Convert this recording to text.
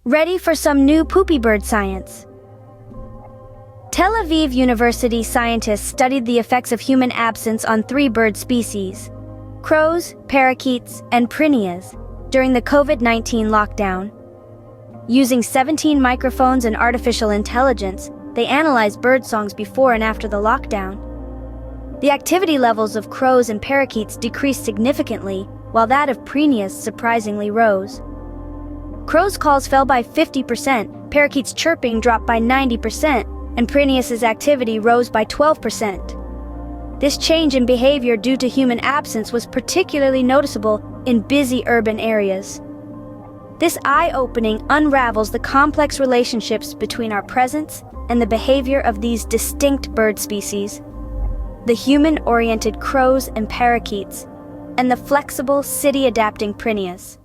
Ready for some new poopy bird science? Tel Aviv University scientists studied the effects of human absence on 3 bird species, crows, parakeets, and prinias, during the COVID-19 lockdown. Using 17 microphones and artificial intelligence, they analyzed bird songs before and after the lockdown. The activity levels of crows and parakeets decreased significantly, while that of prinias surprisingly rose. Crows' calls fell by 50%, parakeets' chirping dropped by 90%, and prinias' activity rose by 12%. This change in behavior due to human absence was particularly noticeable in busy urban areas. This eye-opening unravels the complex relationships between our presence and the behavior of these distinct bird species, the human-oriented crows and parakeets, and the flexible, city-adapting prinias.